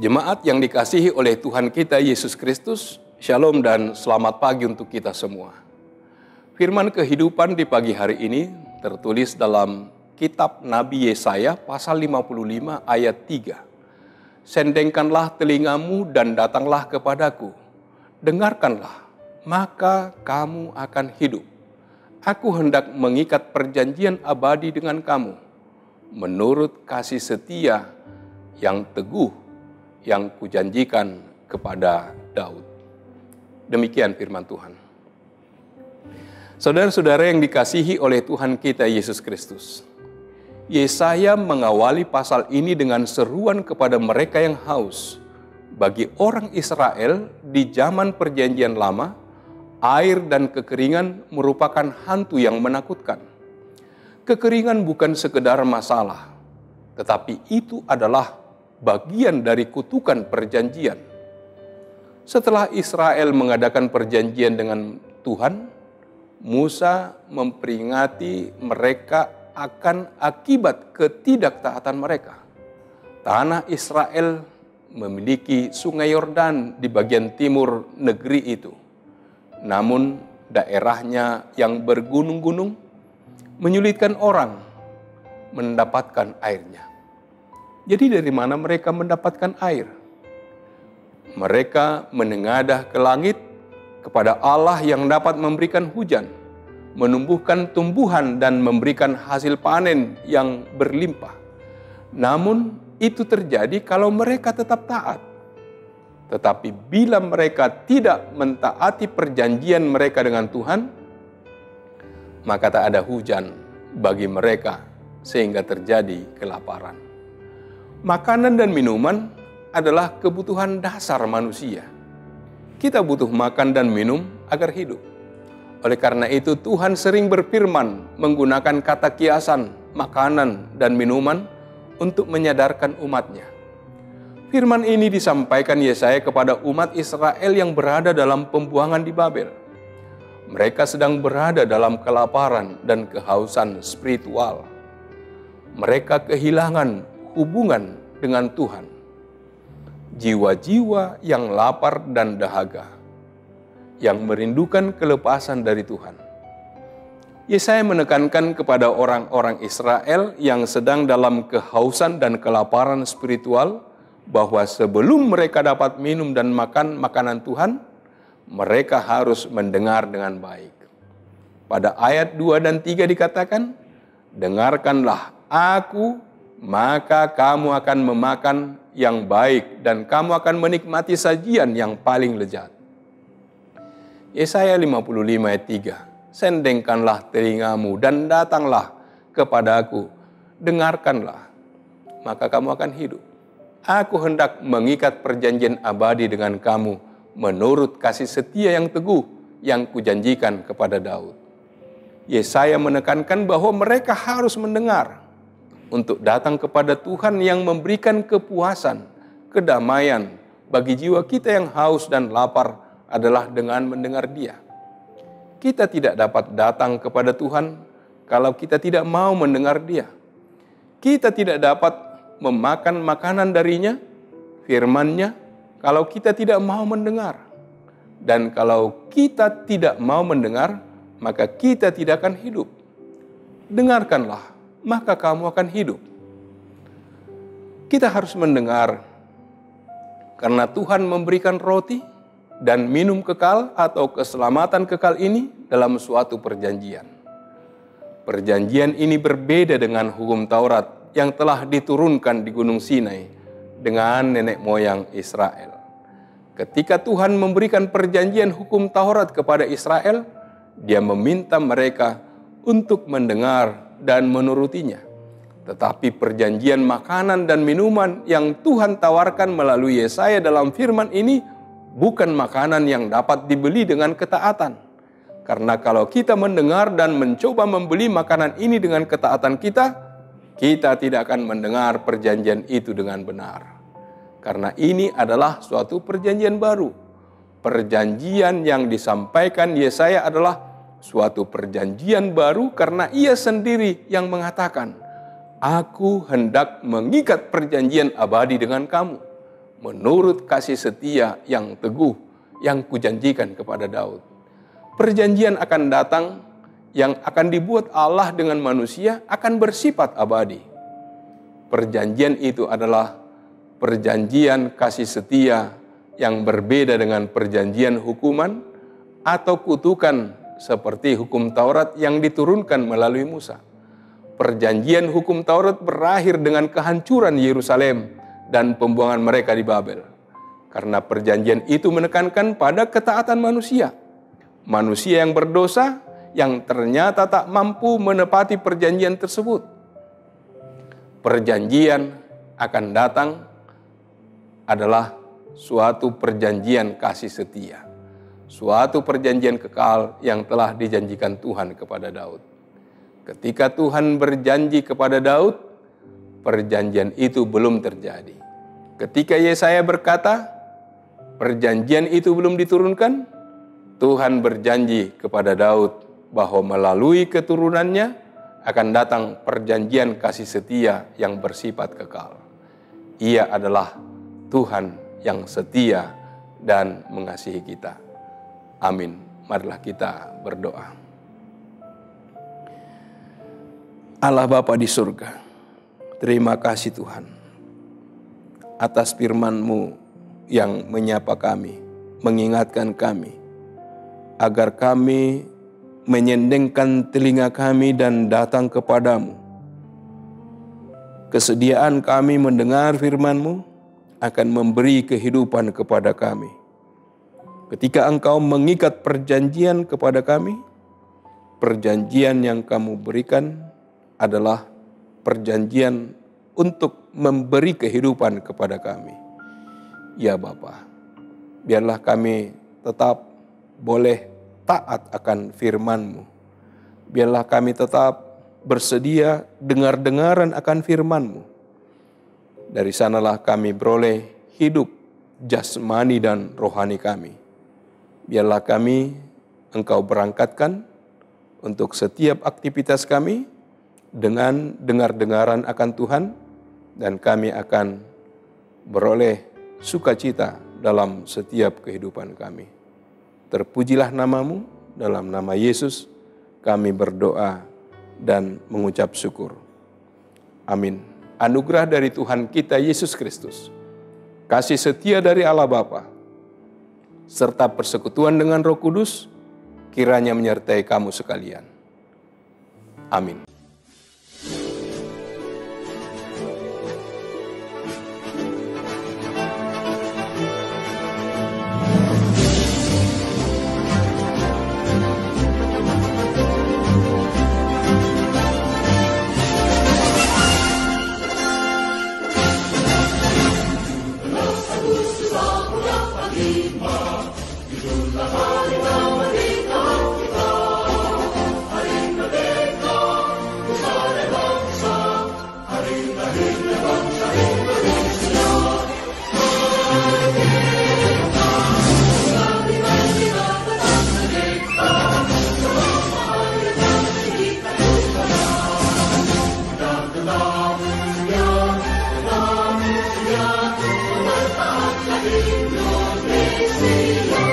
Jemaat yang dikasihi oleh Tuhan kita Yesus Kristus, Shalom dan selamat pagi untuk kita semua. Firman kehidupan di pagi hari ini tertulis dalam kitab Nabi Yesaya pasal 55 ayat 3. Sendengkanlah telingamu dan datanglah kepadaku. Dengarkanlah, maka kamu akan hidup. Aku hendak mengikat perjanjian abadi dengan kamu, menurut kasih setia yang teguh yang kujanjikan kepada Daud. Demikian firman Tuhan. Saudara-saudara yang dikasihi oleh Tuhan kita Yesus Kristus, Yesaya mengawali pasal ini dengan seruan kepada mereka yang haus. Bagi orang Israel di zaman perjanjian lama, air dan kekeringan merupakan hantu yang menakutkan. Kekeringan bukan sekedar masalah, tetapi itu adalah bagian dari kutukan perjanjian. Setelah Israel mengadakan perjanjian dengan Tuhan, Musa memperingati mereka akan akibat ketidaktaatan mereka. Tanah Israel memiliki sungai Yordan di bagian timur negeri itu. Namun daerahnya yang bergunung-gunung menyulitkan orang mendapatkan airnya. Jadi dari mana mereka mendapatkan air? Mereka menengadah ke langit kepada Allah yang dapat memberikan hujan, menumbuhkan tumbuhan dan memberikan hasil panen yang berlimpah. Namun itu terjadi kalau mereka tetap taat. Tetapi bila mereka tidak mentaati perjanjian mereka dengan Tuhan, maka tak ada hujan bagi mereka sehingga terjadi kelaparan. Makanan dan minuman adalah kebutuhan dasar manusia. Kita butuh makan dan minum agar hidup. Oleh karena itu Tuhan sering berfirman menggunakan kata kiasan, makanan dan minuman untuk menyadarkan umatnya. Firman ini disampaikan Yesaya kepada umat Israel yang berada dalam pembuangan di Babel. Mereka sedang berada dalam kelaparan dan kehausan spiritual. Mereka kehilangan hubungan dengan Tuhan. Jiwa-jiwa yang lapar dan dahaga, yang merindukan kelepasan dari Tuhan. Yesaya menekankan kepada orang-orang Israel yang sedang dalam kehausan dan kelaparan spiritual bahwa sebelum mereka dapat minum dan makan makanan Tuhan, mereka harus mendengar dengan baik. Pada ayat 2 dan 3 dikatakan, dengarkanlah aku, maka kamu akan memakan yang baik dan kamu akan menikmati sajian yang paling lezat. Yesaya 55 ayat 3, sendengkanlah telingamu dan datanglah kepadaku, dengarkanlah, maka kamu akan hidup. Aku hendak mengikat perjanjian abadi dengan kamu menurut kasih setia yang teguh yang kujanjikan kepada Daud. Yesaya menekankan bahwa mereka harus mendengar untuk datang kepada Tuhan yang memberikan kepuasan, kedamaian bagi jiwa kita yang haus dan lapar adalah dengan mendengar Dia. Kita tidak dapat datang kepada Tuhan kalau kita tidak mau mendengar Dia. Kita tidak dapat memakan makanan darinya, firman-Nya, kalau kita tidak mau mendengar. Dan kalau kita tidak mau mendengar, maka kita tidak akan hidup. Dengarkanlah, maka kamu akan hidup. Kita harus mendengar karena Tuhan memberikan roti dan minum kekal atau keselamatan kekal ini dalam suatu perjanjian. Perjanjian ini berbeda dengan hukum Taurat yang telah diturunkan di Gunung Sinai dengan nenek moyang Israel. Ketika Tuhan memberikan perjanjian hukum Taurat kepada Israel, Dia meminta mereka untuk mendengar dan menurutinya. Tetapi perjanjian makanan dan minuman yang Tuhan tawarkan melalui Yesaya dalam firman ini bukan makanan yang dapat dibeli dengan ketaatan. Karena kalau kita mendengar dan mencoba membeli makanan ini dengan ketaatan kita tidak akan mendengar perjanjian itu dengan benar. Karena ini adalah suatu perjanjian baru. Perjanjian yang disampaikan Yesaya adalah suatu perjanjian baru karena Ia sendiri yang mengatakan, Aku hendak mengikat perjanjian abadi dengan kamu menurut kasih setia yang teguh yang kujanjikan kepada Daud. Perjanjian akan datang yang akan dibuat Allah dengan manusia akan bersifat abadi. Perjanjian itu adalah perjanjian kasih setia yang berbeda dengan perjanjian hukuman atau kutukan seperti hukum Taurat yang diturunkan melalui Musa. Perjanjian hukum Taurat berakhir dengan kehancuran Yerusalem dan pembuangan mereka di Babel. Karena perjanjian itu menekankan pada ketaatan manusia. Manusia yang berdosa yang ternyata tak mampu menepati perjanjian tersebut. Perjanjian akan datang adalah suatu perjanjian kasih setia. Suatu perjanjian kekal yang telah dijanjikan Tuhan kepada Daud. Ketika Tuhan berjanji kepada Daud, perjanjian itu belum terjadi. Ketika Yesaya berkata, perjanjian itu belum diturunkan, Tuhan berjanji kepada Daud bahwa melalui keturunannya akan datang perjanjian kasih setia yang bersifat kekal. Ia adalah Tuhan yang setia dan mengasihi kita. Amin. Marilah kita berdoa. Allah Bapa di surga, terima kasih Tuhan atas firman-Mu yang menyapa kami, mengingatkan kami, agar kami menyendengkan telinga kami dan datang kepadamu. Kesediaan kami mendengar firman-Mu akan memberi kehidupan kepada kami. Ketika Engkau mengikat perjanjian kepada kami, perjanjian yang kamu berikan adalah perjanjian untuk memberi kehidupan kepada kami. Ya Bapa, biarlah kami tetap boleh taat akan firman-Mu. Biarlah kami tetap bersedia dengar-dengaran akan firman-Mu. Dari sanalah kami beroleh hidup jasmani dan rohani kami. Biarlah kami Engkau berangkatkan untuk setiap aktivitas kami dengan dengar-dengaran akan Tuhan, dan kami akan beroleh sukacita dalam setiap kehidupan kami. Terpujilah nama-Mu, dalam nama Yesus kami berdoa dan mengucap syukur. Amin. Anugerah dari Tuhan kita Yesus Kristus, kasih setia dari Allah Bapa, serta persekutuan dengan Roh Kudus, kiranya menyertai kamu sekalian. Amin. Indonesia.